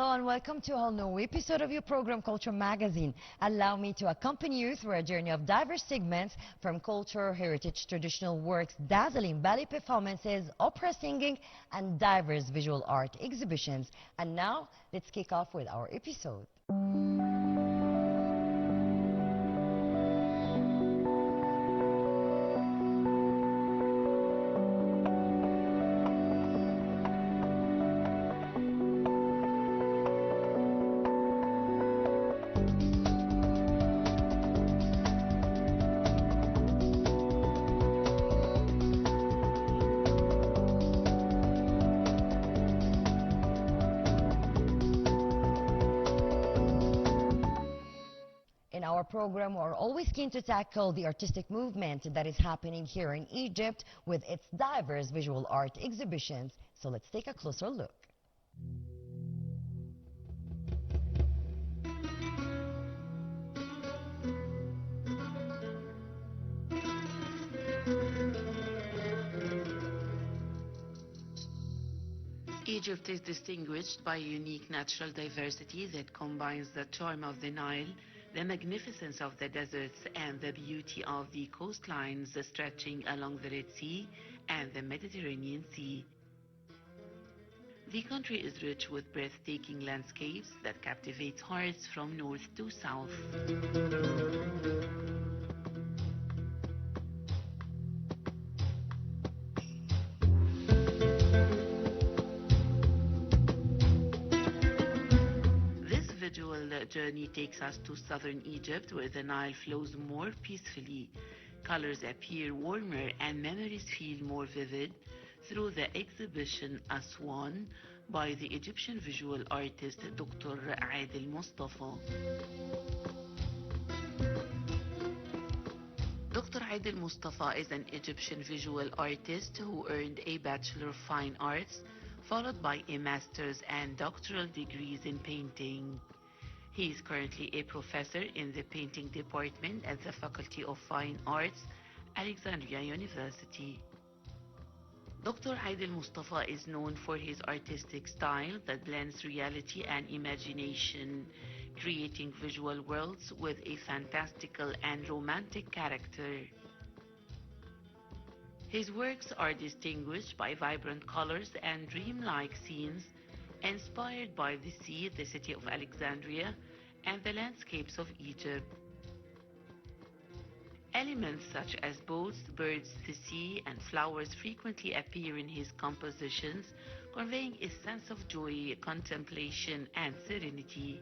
Hello and welcome to a whole new episode of your program Culture Magazine. Allow me to accompany you through a journey of diverse segments from culture, heritage, traditional works, dazzling ballet performances, opera singing and diverse visual art exhibitions. And now let's kick off with our episode. In our program, we're always keen to tackle the artistic movement that is happening here in Egypt with its diverse visual art exhibitions. So let's take a closer look. Egypt is distinguished by a unique natural diversity that combines the charm of the Nile, the magnificence of the deserts, and the beauty of the coastlines stretching along the Red Sea and the Mediterranean Sea. The country is rich with breathtaking landscapes that captivate hearts from north to south. Journey takes us to southern Egypt, where the Nile flows more peacefully. Colors appear warmer and memories feel more vivid through the exhibition Aswan by the Egyptian visual artist Dr. Adel Mustafa. Dr. Adel Mustafa is an Egyptian visual artist who earned a Bachelor of Fine Arts, followed by a master's and doctoral degrees in painting. He is currently a professor in the painting department at the Faculty of Fine Arts, Alexandria University. Dr. Adel Mustafa is known for his artistic style that blends reality and imagination, creating visual worlds with a fantastical and romantic character. His works are distinguished by vibrant colors and dreamlike scenes, inspired by the sea, the city of Alexandria, and the landscapes of Egypt. Elements such as boats, birds, the sea, and flowers frequently appear in his compositions, conveying a sense of joy, contemplation, and serenity.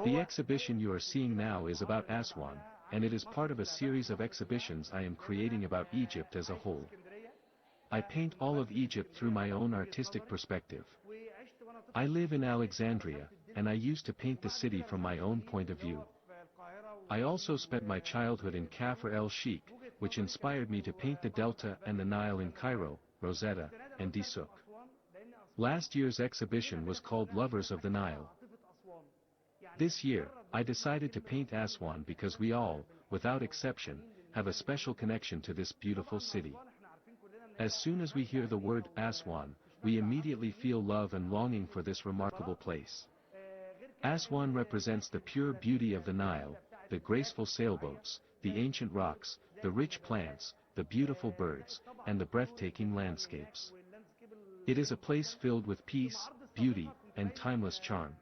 The exhibition you are seeing now is about Aswan, and it is part of a series of exhibitions I am creating about Egypt as a whole. I paint all of Egypt through my own artistic perspective. I live in Alexandria, and I used to paint the city from my own point of view. I also spent my childhood in Kafr el-Sheikh, which inspired me to paint the Delta and the Nile in Cairo, Rosetta, and Dusuk. Last year's exhibition was called Lovers of the Nile. This year, I decided to paint Aswan because we all, without exception, have a special connection to this beautiful city. As soon as we hear the word Aswan, we immediately feel love and longing for this remarkable place. Aswan represents the pure beauty of the Nile, the graceful sailboats, the ancient rocks, the rich plants, the beautiful birds, and the breathtaking landscapes. It is a place filled with peace, beauty, and timeless charm.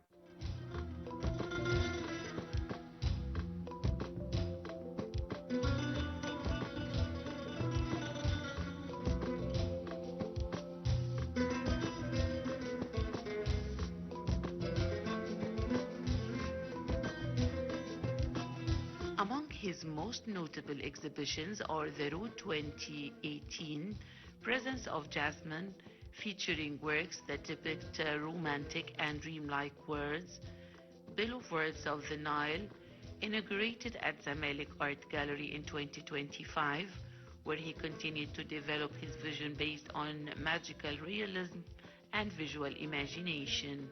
Among his most notable exhibitions are the Road 2018, Presence of Jasmine, featuring works that depict romantic and dreamlike worlds, Below Words of the Nile, inaugurated at Zamalek Art Gallery in 2025, where he continued to develop his vision based on magical realism and visual imagination.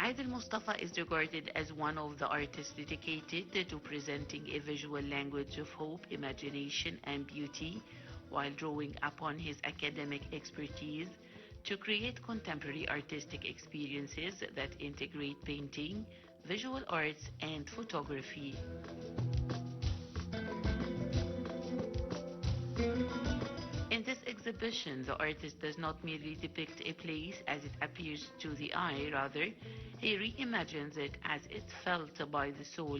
Adil Mustafa is regarded as one of the artists dedicated to presenting a visual language of hope, imagination, and beauty, while drawing upon his academic expertise to create contemporary artistic experiences that integrate painting, visual arts, and photography. In this exhibition, the artist does not merely depict a place as it appears to the eye, rather, he reimagines it as it's felt by the soul.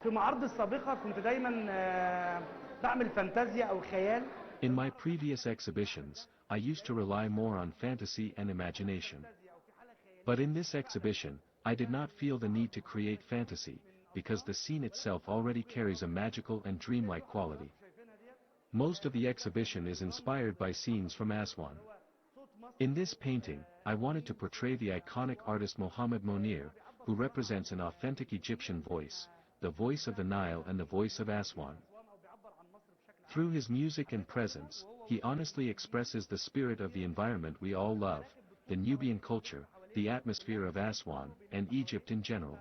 في معارض السابقة كنت دايما بعمل فانتازيا أو خيال. In my previous exhibitions, I used to rely more on fantasy and imagination. But in this exhibition, I did not feel the need to create fantasy, because the scene itself already carries a magical and dreamlike quality. Most of the exhibition is inspired by scenes from Aswan. In this painting, I wanted to portray the iconic artist Mohammed Monir, who represents an authentic Egyptian voice, the voice of the Nile and the voice of Aswan. Through his music and presence, he honestly expresses the spirit of the environment we all love, the Nubian culture, the atmosphere of Aswan, and Egypt in general.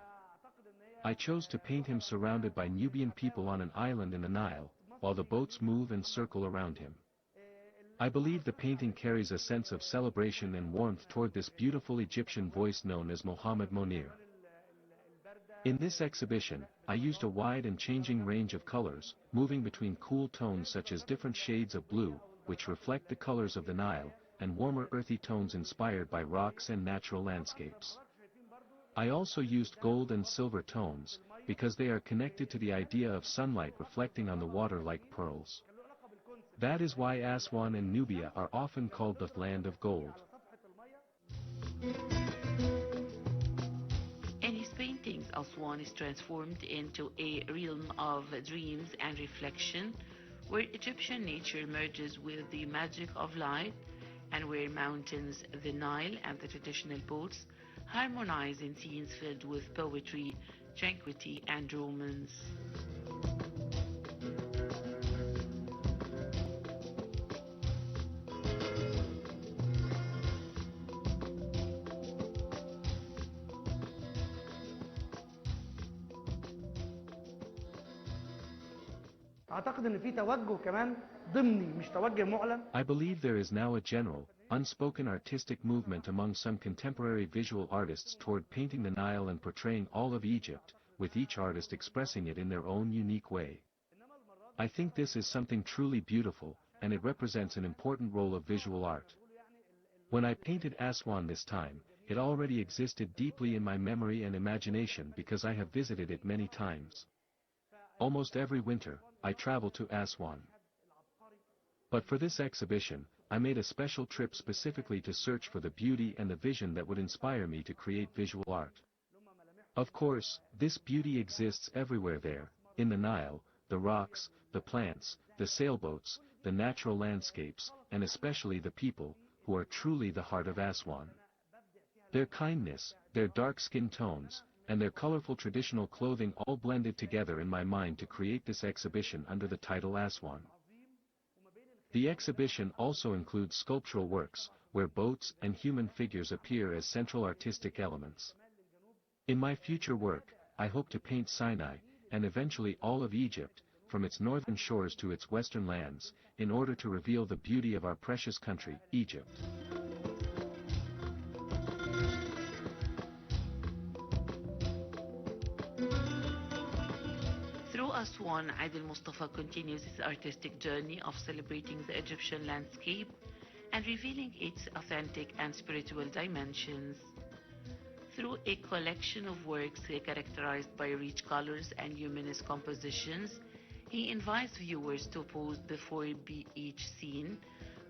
I chose to paint him surrounded by Nubian people on an island in the Nile, while the boats move and circle around him. I believe the painting carries a sense of celebration and warmth toward this beautiful Egyptian voice known as Mohammed Monir. In this exhibition, I used a wide and changing range of colors, moving between cool tones such as different shades of blue, which reflect the colors of the Nile, and warmer earthy tones inspired by rocks and natural landscapes. I also used gold and silver tones, because they are connected to the idea of sunlight reflecting on the water like pearls. That is why Aswan and Nubia are often called the land of gold. In his paintings, Aswan is transformed into a realm of dreams and reflection, where Egyptian nature merges with the magic of light, and where mountains, the Nile, and the traditional boats harmonize in scenes filled with poetry, tranquility, and romance. أعتقد إن في توجه كمان ضمني مش توجه معلن. I believe there is now a general, unspoken artistic movement among some contemporary visual artists toward painting the Nile and portraying all of Egypt, with each artist expressing it in their own unique way. I think this is something truly beautiful, and it represents an important role of visual art. When I painted Aswan this time, it already existed deeply in my memory and imagination because I have visited it many times. Almost every winter, I travel to Aswan. But for this exhibition, I made a special trip specifically to search for the beauty and the vision that would inspire me to create visual art. Of course, this beauty exists everywhere there, in the Nile, the rocks, the plants, the sailboats, the natural landscapes, and especially the people, who are truly the heart of Aswan. Their kindness, their dark skin tones, and their colorful traditional clothing all blended together in my mind to create this exhibition under the title Aswan. The exhibition also includes sculptural works, where boats and human figures appear as central artistic elements. In my future work, I hope to paint Sinai, and eventually all of Egypt, from its northern shores to its western lands, in order to reveal the beauty of our precious country, Egypt. Through Aswan, Adil Mustafa continues his artistic journey of celebrating the Egyptian landscape and revealing its authentic and spiritual dimensions. Through a collection of works characterized by rich colors and humanist compositions, he invites viewers to pause before each scene,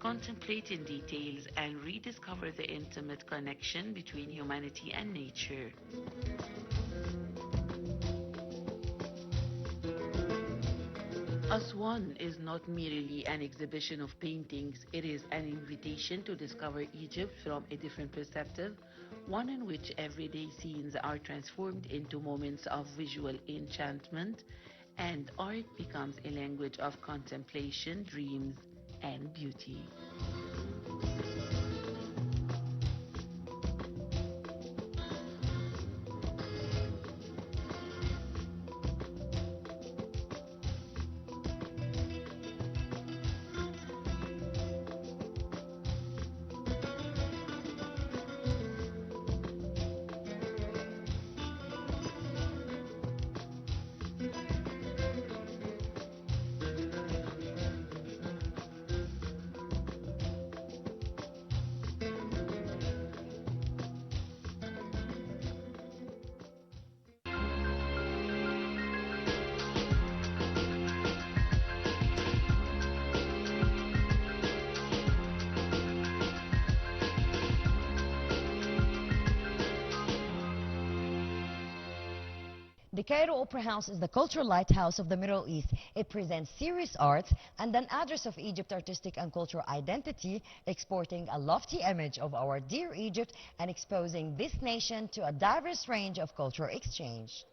contemplate in details, and rediscover the intimate connection between humanity and nature. Aswan is not merely an exhibition of paintings, it is an invitation to discover Egypt from a different perspective, one in which everyday scenes are transformed into moments of visual enchantment, and art becomes a language of contemplation, dreams, and beauty. The Cairo Opera House is the cultural lighthouse of the Middle East. It presents serious arts and an address of Egypt's artistic and cultural identity, exporting a lofty image of our dear Egypt and exposing this nation to a diverse range of cultural exchange.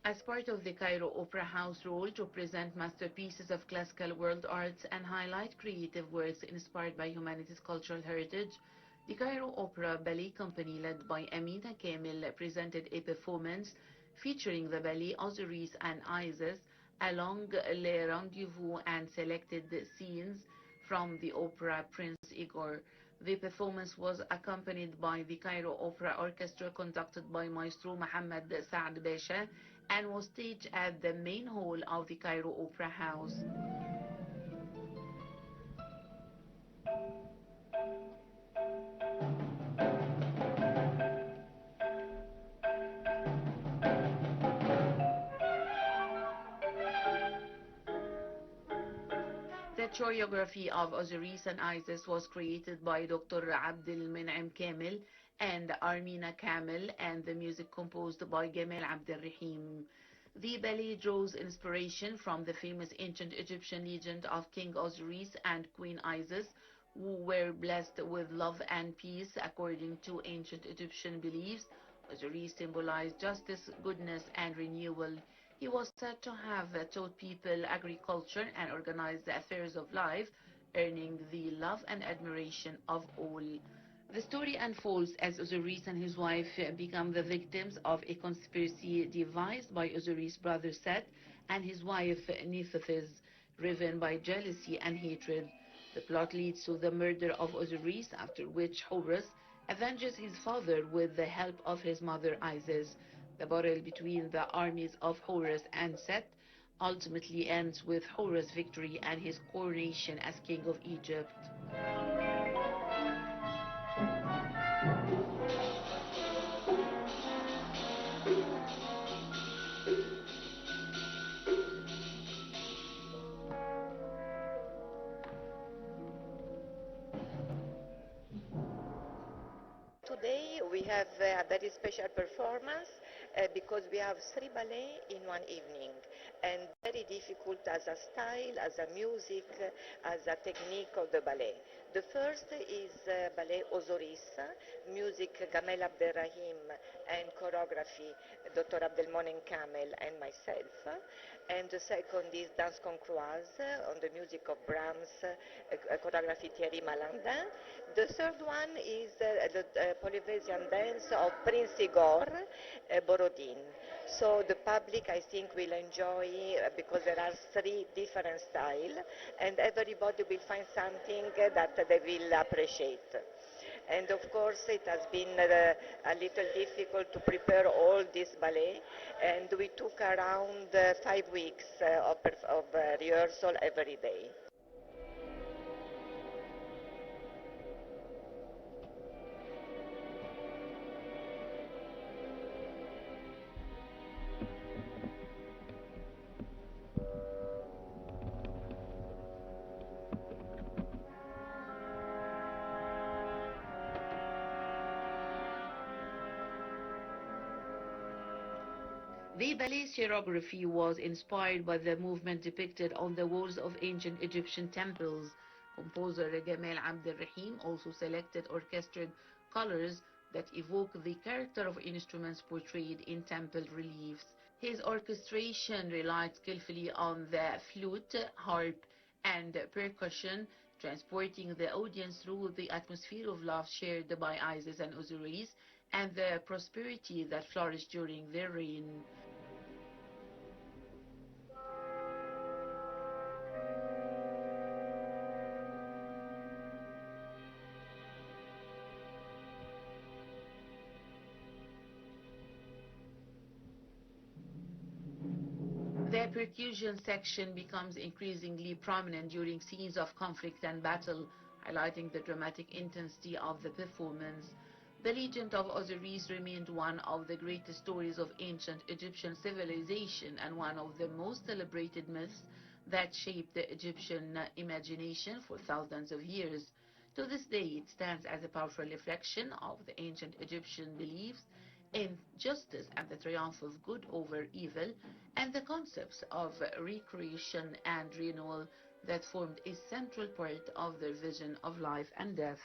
As part of the Cairo Opera House role to present masterpieces of classical world arts and highlight creative works inspired by humanity's cultural heritage, the Cairo Opera Ballet Company, led by Amina Kamel, presented a performance featuring the ballet Osiris and Isis along Les Rendezvous and selected scenes from the opera Prince Igor. The performance was accompanied by the Cairo Opera Orchestra conducted by Maestro Mohammed Saad Basha and was staged at the main hall of the Cairo Opera House. The choreography of Osiris and Isis was created by Dr. Abdel Men'em Kamel and Armina Kamel, and the music composed by Gamal Abdel Rahim. The ballet draws inspiration from the famous ancient Egyptian legend of King Osiris and Queen Isis, who were blessed with love and peace. According to ancient Egyptian beliefs, Osiris symbolized justice, goodness, and renewal. He was said to have taught people agriculture and organized the affairs of life, earning the love and admiration of all. The story unfolds as Osiris and his wife become the victims of a conspiracy devised by Osiris' brother Set and his wife Nephthys, driven by jealousy and hatred. The plot leads to the murder of Osiris, after which Horus avenges his father with the help of his mother Isis. The battle between the armies of Horus and Set ultimately ends with Horus' victory and his coronation as king of Egypt. Today we have a very special performance because we have three ballets in one evening, and very difficult as a style, as a music, as a technique of the ballet. The first is ballet Osorissa, music Gamel Abderrahim, and choreography Dr. Abdelmonem Kamel and myself. And the second is Danse Concroise on the music of Brahms, choreography Thierry Malandin. The third one is the Polyvesian dance of Prince Igor Borodin. So the public, I think, will enjoy because there are three different styles, and everybody will find something that they will appreciate. And of course, it has been a little difficult to prepare all this ballet, and we took around 5 weeks of rehearsal every day. The ballet choreography was inspired by the movement depicted on the walls of ancient Egyptian temples. Composer Gamal Abdelrahim also selected orchestrated colors that evoke the character of instruments portrayed in temple reliefs. His orchestration relied skillfully on the flute, harp, and percussion, transporting the audience through the atmosphere of love shared by Isis and Osiris and the prosperity that flourished during their reign. The percussion section becomes increasingly prominent during scenes of conflict and battle, highlighting the dramatic intensity of the performance. The legend of Osiris remained one of the greatest stories of ancient Egyptian civilization and one of the most celebrated myths that shaped the Egyptian imagination for thousands of years. To this day, it stands as a powerful reflection of the ancient Egyptian beliefs in justice and the triumph of good over evil, and the concepts of recreation and renewal that formed a central part of their vision of life and death.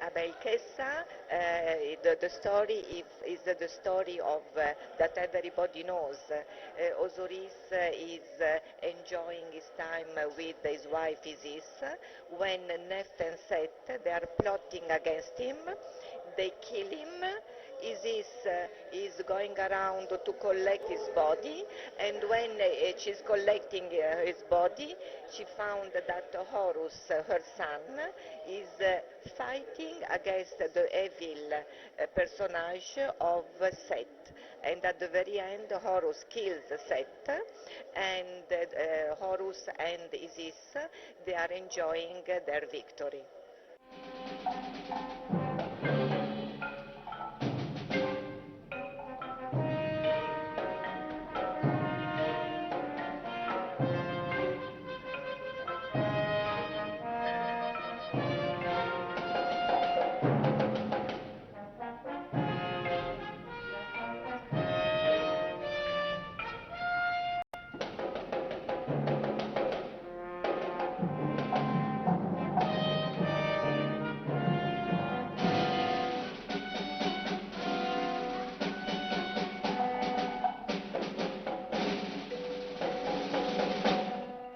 Abelkessa, the story is the story of that everybody knows. Osiris is enjoying his time with his wife Isis when Neft and Set they are plotting against him. They kill him. Isis is going around to collect his body, and when she's collecting his body, she found that Horus, her son, is fighting against the evil personage of Set. And at the very end, Horus kills Set, and Horus and Isis, they are enjoying their victory.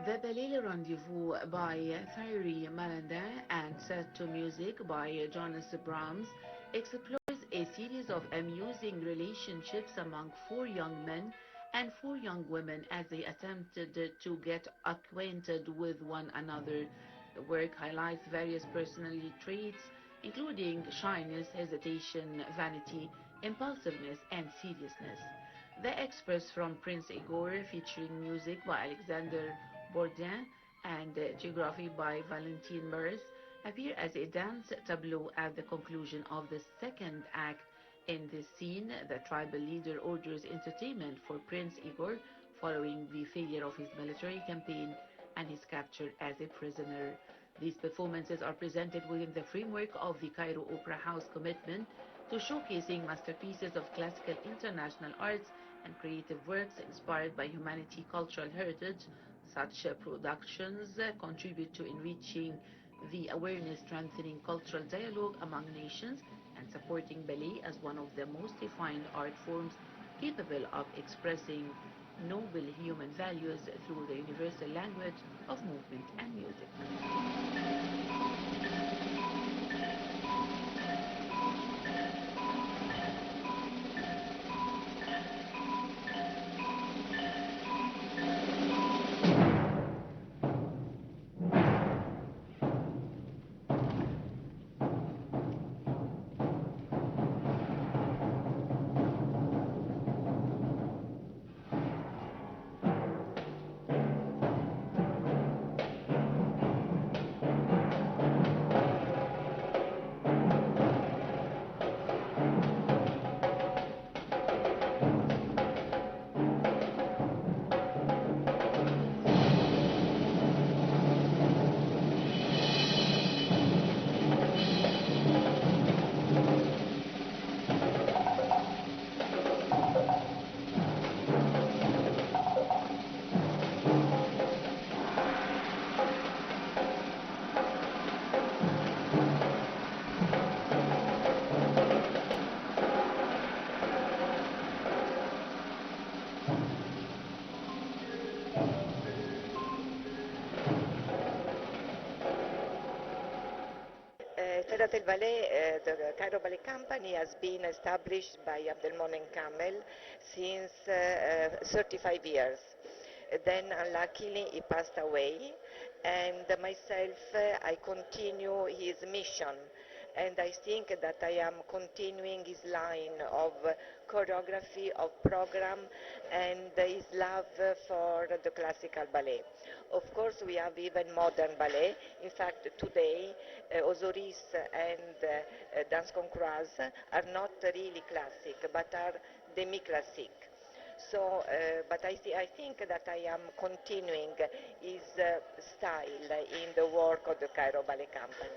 The Ballet Rendezvous by Thierry Malandin and set to music by Johannes Brahms explores a series of amusing relationships among four young men and four young women as they attempted to get acquainted with one another. The work highlights various personality traits, including shyness, hesitation, vanity, impulsiveness, and seriousness. The Express from Prince Igor, featuring music by Alexander Bourdin and geography by Valentin Mers, appear as a dance tableau at the conclusion of the second act. In this scene, the tribal leader orders entertainment for Prince Igor following the failure of his military campaign and his capture as a prisoner. These performances are presented within the framework of the Cairo Opera House commitment to showcasing masterpieces of classical international arts and creative works inspired by humanity cultural heritage. Such productions contribute to enriching the awareness, strengthening cultural dialogue among nations, and supporting ballet as one of the most refined art forms capable of expressing noble human values through the universal language of movement and music. Federal Ballet, the Cairo Ballet Company has been established by Abdelmonem Kamel since 35 years. Then unluckily he passed away, and myself I continue his mission, and I think that I am continuing his line of choreography, of program, and his love for the classical ballet. Of course, we have even modern ballet. In fact, today, Osiris and Danse Concroise are not really classic, but are demi-classic. So, but I think that I am continuing his style in the work of the Cairo Ballet Company.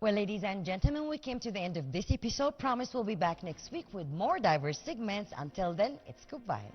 Well, ladies and gentlemen, we came to the end of this episode. Promise we'll be back next week with more diverse segments. Until then, it's goodbye.